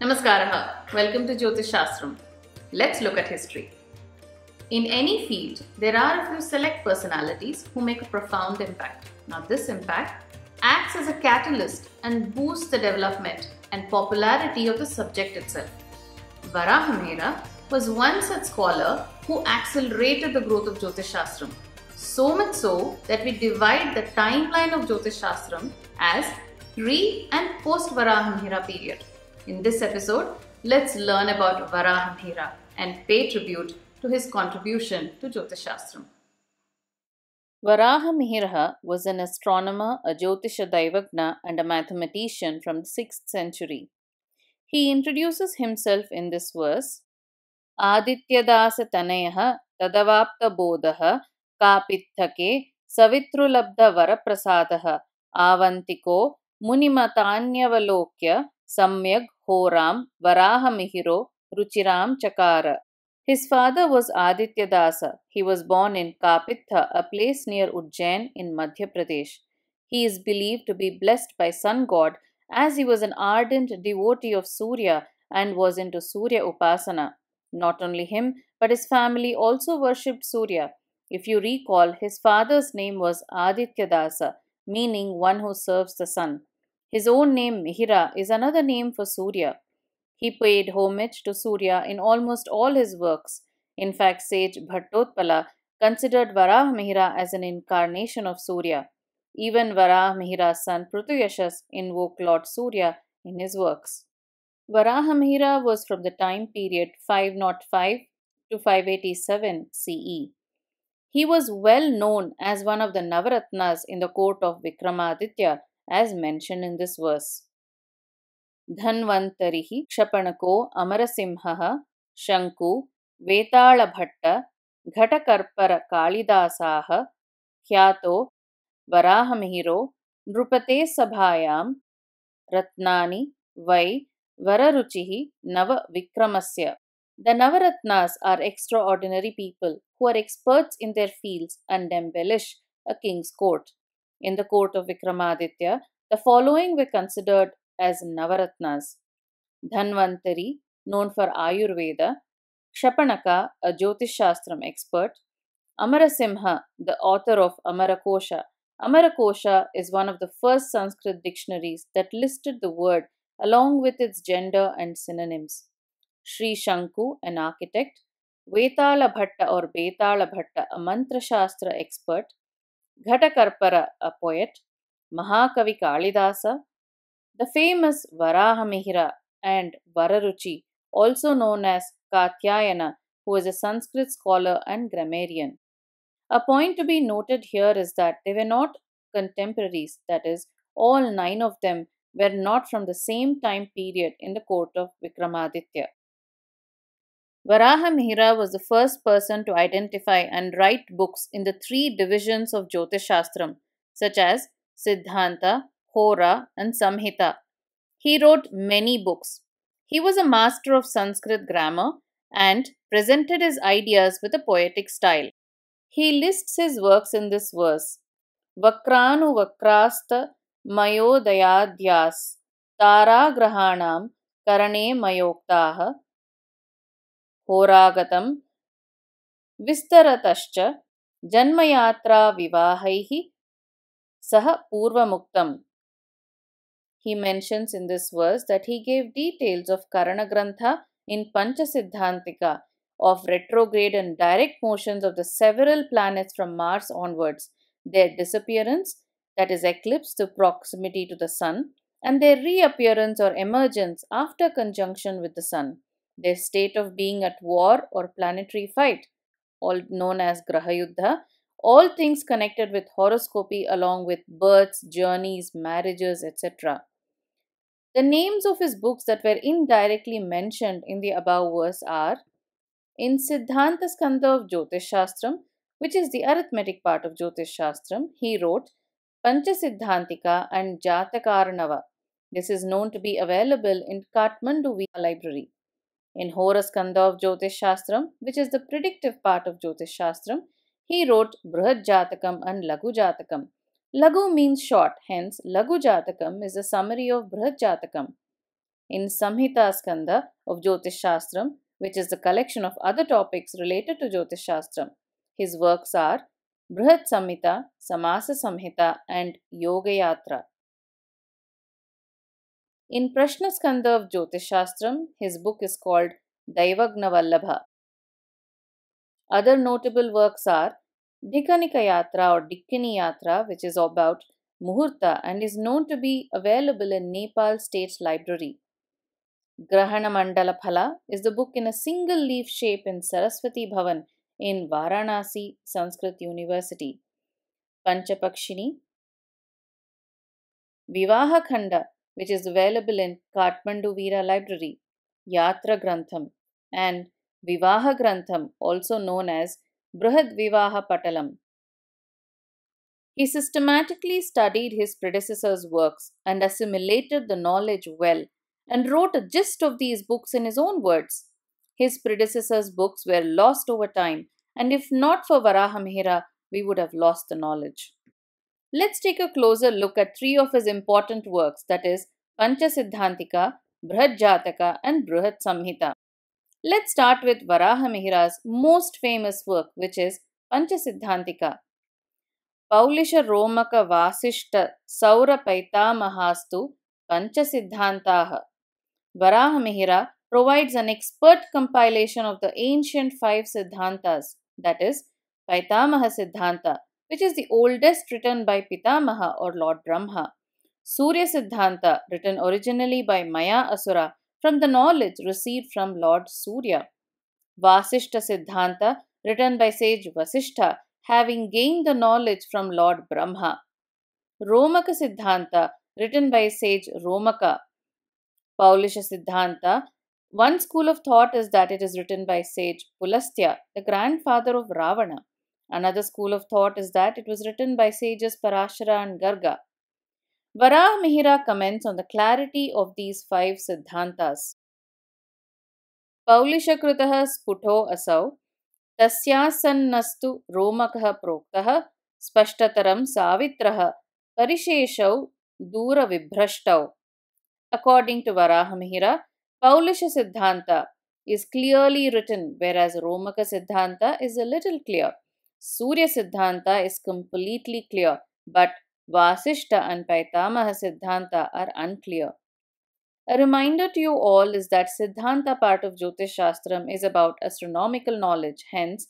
Namaskaraha. Welcome to Jyotish Shastram. Let's look at history. In any field, there are a few select personalities who make a profound impact. Now, this impact acts as a catalyst and boosts the development and popularity of the subject itself. Varaha Mihira was one such scholar who accelerated the growth of Jyotish Shastram. So much so that we divide the timeline of Jyotish Shastram as pre and post Varaha Mihira period. In this episode, let's learn about Varaha Mihira and pay tribute to his contribution to Jyotish Shastram. Varaha Mihira was an astronomer, a Jyotisha Daivagna, and a mathematician from the 6th century. He introduces himself in this verse: Adityadasa Tanayaha Tadavapta Bodhaha Kapithake Savitrulabdha Varaprasadaha Avantiko Munimatanyavalokya Samyag Horam Varahamihiro Ruchiram Chakara. His father was Adityadasa. He was born in Kapitha, a place near Ujjain in Madhya Pradesh. He is believed to be blessed by sun god as he was an ardent devotee of Surya and was into Surya Upasana. Not only him, but his family also worshipped Surya. If you recall, his father's name was Adityadasa, meaning one who serves the sun. His own name Mihira is another name for Surya. He paid homage to Surya in almost all his works. In fact, sage Bhattotpala considered Varaha Mihira as an incarnation of Surya. Even Varaha Mihira's son Prithuyashas invoked Lord Surya in his works. Varaha Mihira was from the time period 505 to 587 CE. He was well known as one of the Navaratnas in the court of Vikramaditya, as mentioned in this verse. Dhanvantarihi Kshapanako Amarasimhaha Shanku Vetalabhatta Ghatakarpara Kalidasaha Hyato Varahamihiro Nrupate Sabhayam Ratnani Vai Vararuchihi Nava Vikramasya. The Navaratnas are extraordinary people who are experts in their fields and embellish a king's court. In the court of Vikramaditya, the following were considered as Navaratnas: Dhanvantari, known for Ayurveda; Kshapanaka, a Jyotish Shastram expert; Amarasimha, the author of Amarakosha. Amarakosha is one of the first Sanskrit dictionaries that listed the word along with its gender and synonyms; Sri Shanku, an architect; Vetala Bhatta or Betala Bhatta, a Mantra Shastra expert; Ghatakarpara, a poet; Mahakavi Kalidasa; the famous Varaha Mihira, and Vararuchi, also known as Katyayana, who is a Sanskrit scholar and grammarian. A point to be noted here is that they were not contemporaries, that is, all 9 of them were not from the same time period in the court of Vikramaditya. Varaha Mihira was the first person to identify and write books in the 3 divisions of Jyotish Shastram, such as Siddhanta, Hora, and Samhita. He wrote many books. He was a master of Sanskrit grammar and presented his ideas with a poetic style. He lists his works in this verse: Vakranu Vakrasta Mayodayadyas Taragrahanam Karane Mayoktaha Horagatam Vistaratascha Janmayatra Vivahaihi Saha Purvamuktam. He mentions in this verse that he gave details of Karana Grantha in Panchasiddhantika, of retrograde and direct motions of the several planets from Mars onwards, their disappearance, that is eclipse to proximity to the sun, and their reappearance or emergence after conjunction with the sun, their state of being at war or planetary fight, all known as Grahayuddha, all things connected with horoscopy along with births, journeys, marriages, etc. The names of his books that were indirectly mentioned in the above verse are: in Siddhanta Skandha of Jyotish Shastram, which is the arithmetic part of Jyotish Shastram, he wrote Panchasiddhantika and Jatakarnava. This is known to be available in Kathmandu Vihara Library. In Hora Skandha of Jyotish Shastram, which is the predictive part of Jyotish Shastram, he wrote Brihad Jatakam and Laghu Jatakam. Laghu means short, hence Laghu Jatakam is a summary of Brihad Jatakam. in Samhita Skandha of Jyotish Shastram, which is the collection of other topics related to Jyotish Shastram. His works are Brihat Samhita, Samasa Samhita, and Yoga Yatra. In Prashna Skandha of Jyotish Shastram, his book is called Daivagna Vallabha. Other notable works are Dikanika Yatra or Dikkini Yatra, which is about Muhurta and is known to be available in Nepal State Library. Grahana Mandala Phala is the book in a single leaf shape in Saraswati Bhavan in Varanasi Sanskrit University. Panchapakshini, Vivaha Khanda, which is available in Kathmandu Veera Library, Yatra Grantham, and Vivaha Grantham, also known as Brihad Vivaha Patalam. He systematically studied his predecessors' works and assimilated the knowledge well, and wrote a gist of these books in his own words. His predecessors' books were lost over time, and if not for Varahamihira, we would have lost the knowledge. Let's take a closer look at three of his important works, that is, Panchasiddhantika, Brihad Jataka, and Brihat Samhita. Let's start with Varahamihira's most famous work, which is Panchasiddhantika. Paulisha Romaka Vasishta Saura Paitamahastu Panchasiddhantaha. Varahamihira provides an expert compilation of the ancient five Siddhantas, that is, Paitamaha Siddhanta, which is the oldest written by Pitamaha or Lord Brahma. Surya Siddhanta, written originally by Maya Asura from the knowledge received from Lord Surya. Vasishta Siddhanta, written by sage Vasishtha, having gained the knowledge from Lord Brahma. Romaka Siddhanta, written by sage Romaka. Paulisha Siddhanta. One school of thought is that it is written by sage Pulastya, the grandfather of Ravana. Another school of thought is that it was written by sages Parashara and Garga. Varahamihira comments on the clarity of these five Siddhantas. Paulisha Kritaha Sputo Asau Tasyasannastu Romakah Proktaha Spashtataram Savitraha Parisheshau Dura Vibhrashtau. According to Varahamihira, Paulisha Siddhanta is clearly written, whereas Romaka Siddhanta is a little clear. Surya Siddhanta is completely clear, but Vasishta and Paitamaha Siddhanta are unclear. A reminder to you all is that Siddhanta part of Jyotish Shastram is about astronomical knowledge, hence,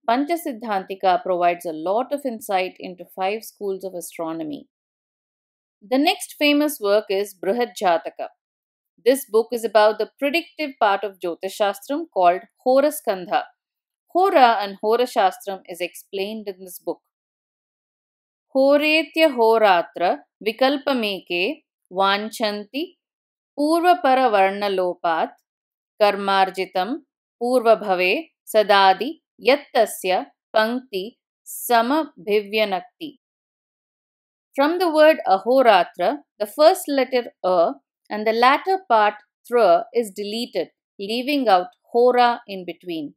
Panchasiddhantika provides a lot of insight into five schools of astronomy. The next famous work is Brihad Jataka. This book is about the predictive part of Jyotish Shastram called Hora Skandha. Hora and Hora Shastram is explained in this book. Horetya Horatra Vikalpameke Vanchanti Purvapara Varnalopat Karmarjitam Purvabhave Sadadi Yattasya Pankti Samabhivyanakti. From the word Ahoratra, the first letter A and the latter part Thra is deleted, leaving out Hora in between.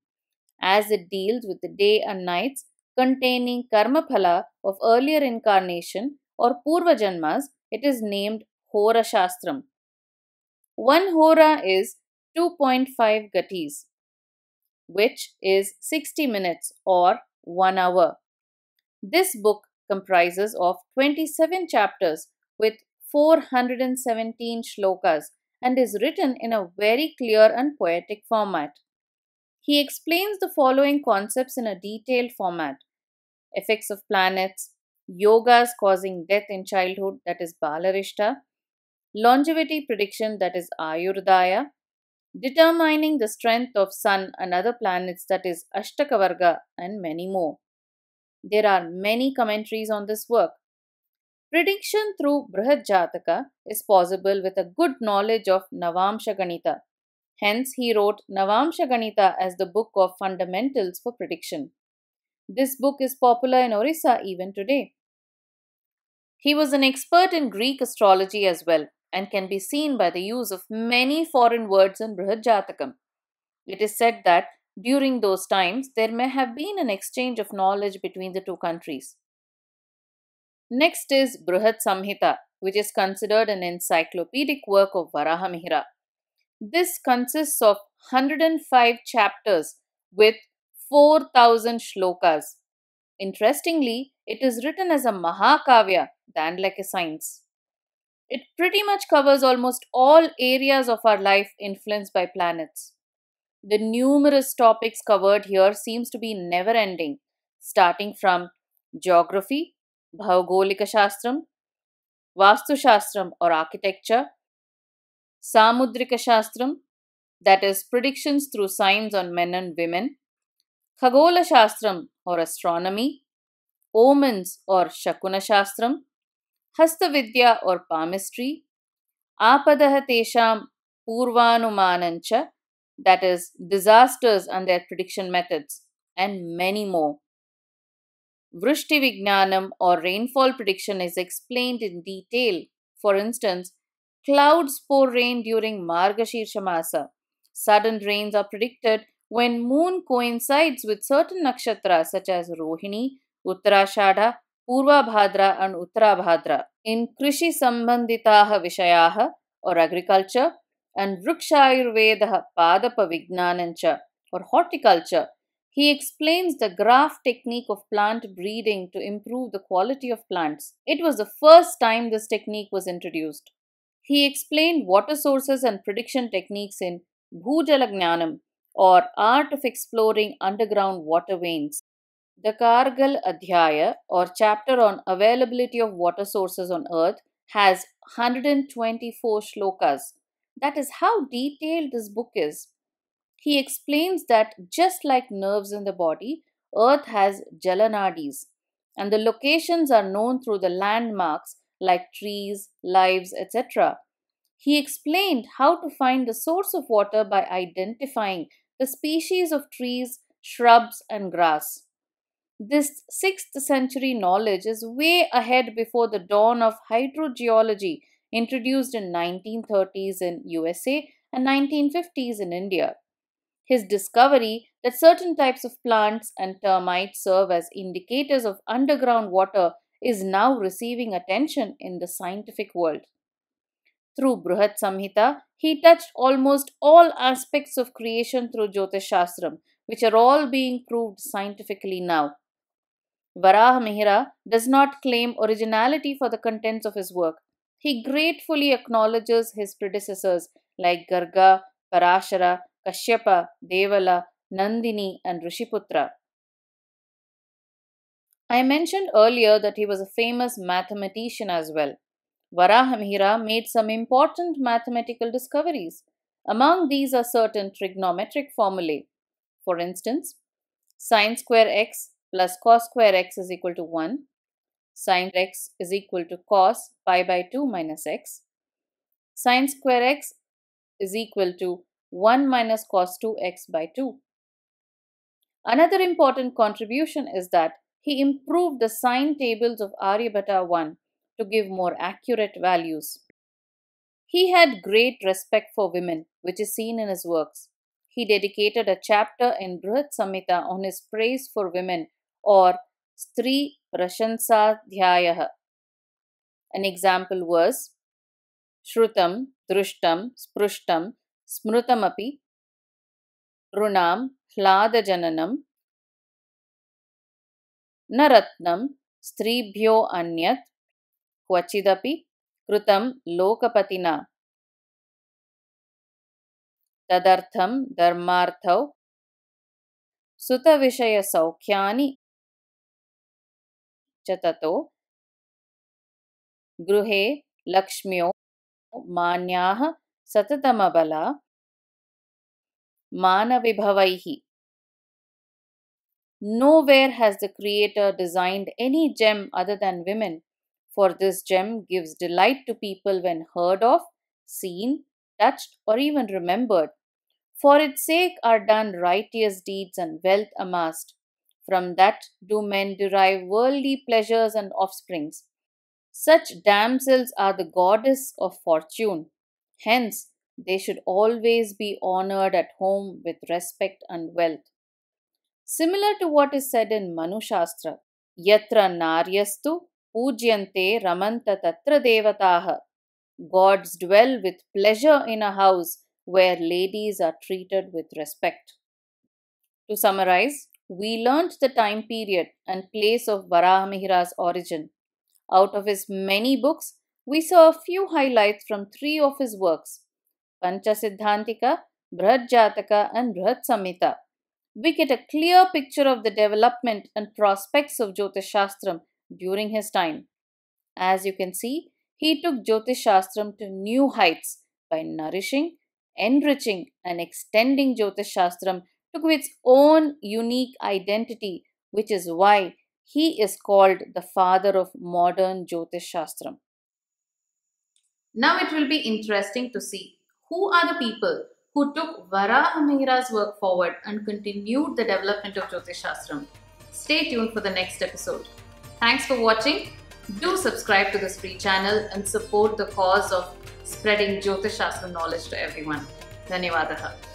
As it deals with the day and nights containing Karmaphala of earlier incarnation or Purva Janmas, it is named Hora Shastram. One Hora is 2.5 Gatis, which is 60 minutes or 1 hour. This book comprises of 27 chapters with 417 shlokas and is written in a very clear and poetic format. He explains the following concepts in a detailed format: effects of planets, yogas causing death in childhood, that is Balarishta, longevity prediction, that is Ayurdaya, determining the strength of Sun and other planets, that is Ashtakavarga, and many more. There are many commentaries on this work. Prediction through Brihad Jataka is possible with a good knowledge of Navamsha Ganita. Hence, he wrote Navamsha Ganita as the book of fundamentals for prediction. This book is popular in Orissa even today. He was an expert in Greek astrology as well and can be seen by the use of many foreign words in Brihad Jatakam. It is said that during those times there may have been an exchange of knowledge between the two countries. Next is Brihat Samhita, which is considered an encyclopedic work of Varahamihira. This consists of 105 chapters with 4,000 shlokas. Interestingly, it is written as a Mahakavya than like a science. It pretty much covers almost all areas of our life influenced by planets. The numerous topics covered here seems to be never ending, starting from geography, Bhaugolika Shastram, Vastu Shastram or architecture, Samudrika Shastram, that is predictions through signs on men and women, Khagola Shastram or astronomy, omens or Shakuna Shastram, Hastavidya or palmistry, Apadaha Tesham Purvanumanancha, that is disasters and their prediction methods, and many more. Vrishti Vijnanam or rainfall prediction is explained in detail. For instance, clouds pour rain during Margashirsha Masa. Sudden rains are predicted when moon coincides with certain nakshatras such as Rohini, Uttarashadha, Purvabhadra and Uttarabhadra. In Krishi Sambanditaha Vishayaha or agriculture and Vrukshayurvedaha Padapa Vijnanancha or horticulture, he explains the graft technique of plant breeding to improve the quality of plants. It was the first time this technique was introduced. He explained water sources and prediction techniques in Bhujalagnanam or art of exploring underground water veins. The Kargal Adhyaya or chapter on availability of water sources on earth has 124 shlokas. That is how detailed this book is. He explains that just like nerves in the body, earth has jalanadis and the locations are known through the landmarks like trees, lives, etc. He explained how to find the source of water by identifying the species of trees, shrubs, and grass. This 6th century knowledge is way ahead before the dawn of hydrogeology introduced in 1930s in USA and 1950s in India. His discovery that certain types of plants and termites serve as indicators of underground water is now receiving attention in the scientific world. Through Bruhat Samhita, he touched almost all aspects of creation through Jyotish Shastram, which are all being proved scientifically now. Varaha Mihira does not claim originality for the contents of his work. He gratefully acknowledges his predecessors like Garga, Parashara, Kashyapa, Devala, Nandini, and Rishiputra. I mentioned earlier that he was a famous mathematician as well. Varahamihira made some important mathematical discoveries. Among these are certain trigonometric formulae. For instance, sine square x plus cos square x is equal to 1, sine x is equal to cos pi by 2 minus x, sine square x is equal to 1 minus cos 2x by 2. Another important contribution is that he improved the sine tables of Aryabhatta 1 to give more accurate values. He had great respect for women, which is seen in his works. He dedicated a chapter in Bruhat Samhita on his praise for women or Stri Prashansadhyayaha. An example was Shrutam, Drushtam, Sprushtam, Smrutamapi, Runam, Hladajananam, Naratnam, Stribhyo Anyat, Kvachidapi, Krutam Lokapatina. Tadartham Dharmarthau, Sutta Vishaya Saukhyani Chatato, Gruhe Lakshmyo Manyaha Satatamabala, Manavibhavaihi. Nowhere has the Creator designed any gem other than women, for this gem gives delight to people when heard of, seen, touched, or even remembered. For its sake are done righteous deeds and wealth amassed. From that do men derive worldly pleasures and offsprings. Such damsels are the goddess of fortune. Hence, they should always be honored at home with respect and wealth. Similar to what is said in Manu Shastra, Yatra Naryastu Pujyante Ramanta Tatra Devataha. Gods dwell with pleasure in a house where ladies are treated with respect. To summarize, we learnt the time period and place of Varahamihira's origin. Out of his many books, we saw a few highlights from three of his works, Panchasiddhantika, Brihajataka, and Brihad Samhita. We get a clear picture of the development and prospects of Jyotish Shastram during his time. As you can see, he took Jyotish Shastram to new heights by nourishing, enriching, and extending Jyotish Shastram to its own unique identity, which is why he is called the father of modern Jyotish Shastram. Now it will be interesting to see who are the people who took Varahamihira's work forward and continued the development of Jyotish Shastram. Stay tuned for the next episode. Thanks for watching. Do subscribe to this free channel and support the cause of spreading Jyotish Shastram knowledge to everyone. Dhanyavadaha.